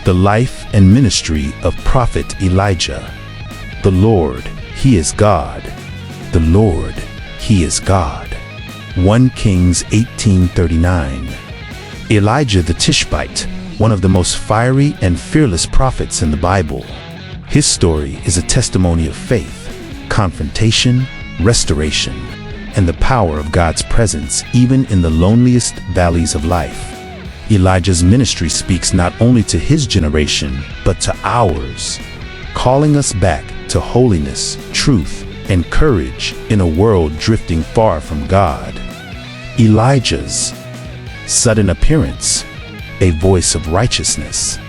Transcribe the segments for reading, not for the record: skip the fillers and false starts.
The life and ministry of Prophet Elijah. The Lord, He is God. The Lord, He is God. 1 Kings 18:39. Elijah the Tishbite, one of the most fiery and fearless prophets in the Bible. His story is a testimony of faith, confrontation, restoration, and the power of God's presence even in the loneliest valleys of life. Elijah's ministry speaks not only to his generation, but to ours, calling us back to holiness, truth, and courage in a world drifting far from God. Elijah's sudden appearance, a voice of righteousness.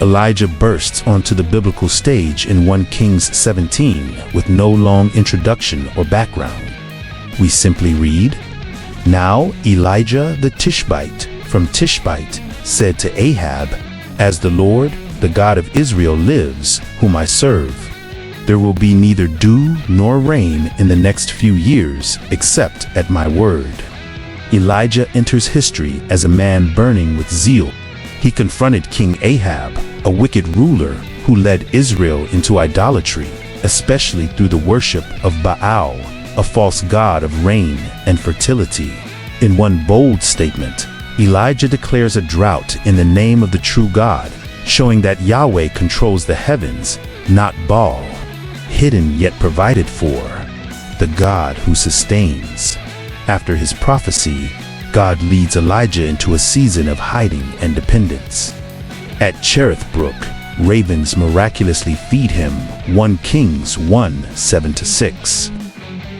Elijah bursts onto the biblical stage in 1 Kings 17 with no long introduction or background. We simply read, "Now Elijah the Tishbite from Tishbite said to Ahab, As the Lord, the God of Israel lives, whom I serve, there will be neither dew nor rain in the next few years except at my word." Elijah enters history as a man burning with zeal. He confronted King Ahab, a wicked ruler who led Israel into idolatry, especially through the worship of Baal, a false god of rain and fertility. In one bold statement, Elijah declares a drought in the name of the true God, showing that Yahweh controls the heavens, not Baal, hidden yet provided for, the God who sustains. After his prophecy, God leads Elijah into a season of hiding and dependence. At Cherith Brook, ravens miraculously feed him, 1 Kings 1:7-6.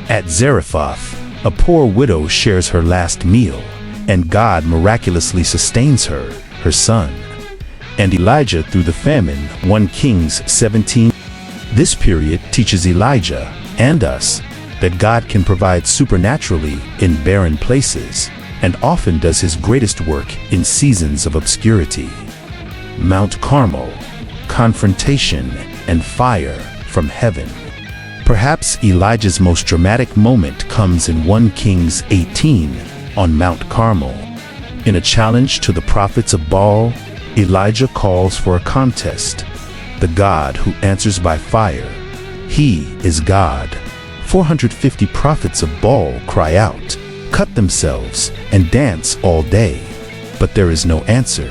At Zarephath, a poor widow shares her last meal, and God miraculously sustains her, her son. And Elijah through the famine, 1 Kings 17. This period teaches Elijah and us that God can provide supernaturally in barren places, and often does his greatest work in seasons of obscurity. Mount Carmel, confrontation and fire from heaven. Perhaps Elijah's most dramatic moment comes in 1 Kings 18 on Mount Carmel. In a challenge to the prophets of Baal, Elijah calls for a contest. The God who answers by fire, He is God. 450 prophets of Baal cry out, cut themselves, and dance all day, but there is no answer.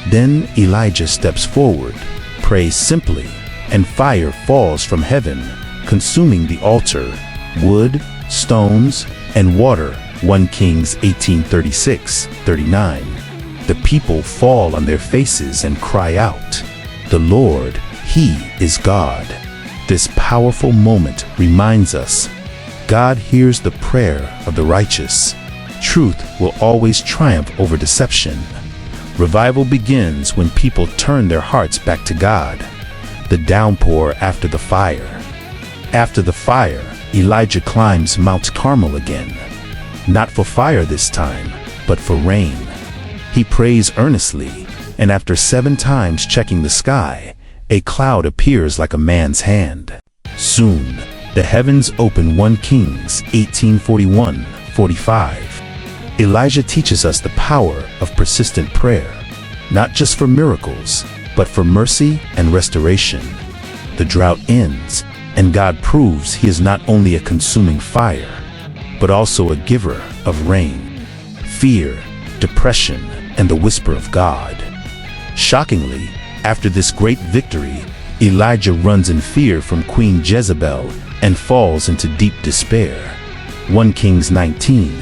Then Elijah steps forward, prays simply, and fire falls from heaven, consuming the altar, wood, stones, and water. 1 Kings 18:36-39. The people fall on their faces and cry out, "The Lord, He is God." This powerful moment reminds us, God hears the prayer of the righteous. Truth will always triumph over deception. Revival begins when people turn their hearts back to God. The downpour after the fire. After the fire, Elijah climbs Mount Carmel again. Not for fire this time, but for rain. He prays earnestly, and after 7 times checking the sky, a cloud appears like a man's hand. Soon, the heavens open. 1 Kings 18:41-45. Elijah teaches us the power of persistent prayer, not just for miracles, but for mercy and restoration. The drought ends, and God proves He is not only a consuming fire, but also a giver of rain. Fear, depression, and the whisper of God. Shockingly, after this great victory, Elijah runs in fear from Queen Jezebel and falls into deep despair. 1 Kings 19.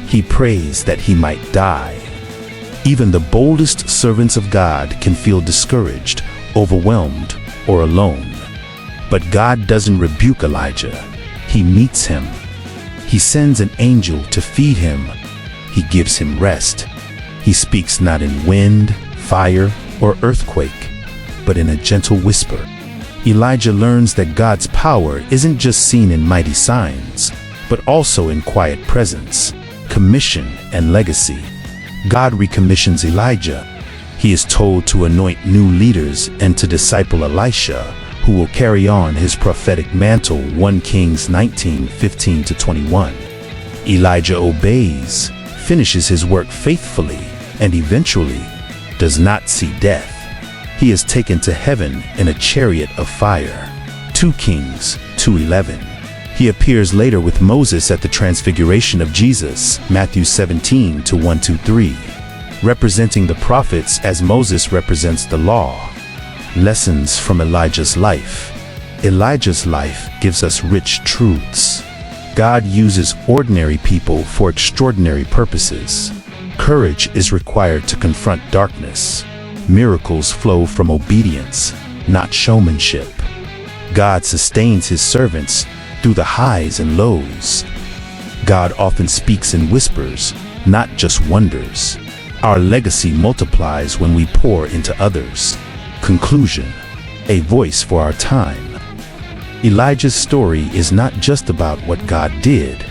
He prays that he might die. Even the boldest servants of God can feel discouraged, overwhelmed, or alone. But God doesn't rebuke Elijah. He meets him. He sends an angel to feed him. He gives him rest. He speaks not in wind, fire, or earthquake, but in a gentle whisper. Elijah learns that God's power isn't just seen in mighty signs, but also in quiet presence, commission, and legacy. God recommissions Elijah. He is told to anoint new leaders and to disciple Elisha, who will carry on his prophetic mantle. 1 Kings 19:15-21. Elijah obeys, finishes his work faithfully, and eventually does not see death. He is taken to heaven in a chariot of fire. 2 Kings 2:11. He appears later with Moses at the transfiguration of Jesus, Matthew 17:1-3, representing the prophets as Moses represents the law. Lessons from Elijah's life. Elijah's life gives us rich truths. God uses ordinary people for extraordinary purposes. Courage is required to confront darkness. Miracles flow from obedience, not showmanship. God sustains his servants through the highs and lows. God often speaks in whispers, not just wonders. Our legacy multiplies when we pour into others. Conclusion: a voice for our time. Elijah's story is not just about what God did,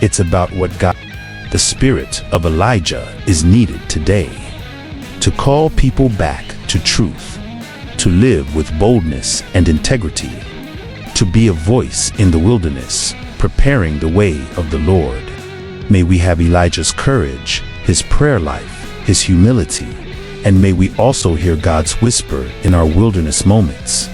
it's about what God. The spirit of Elijah is needed today to call people back to truth, to live with boldness and integrity, to be a voice in the wilderness, preparing the way of the Lord. May we have Elijah's courage, his prayer life, his humility, and may we also hear God's whisper in our wilderness moments.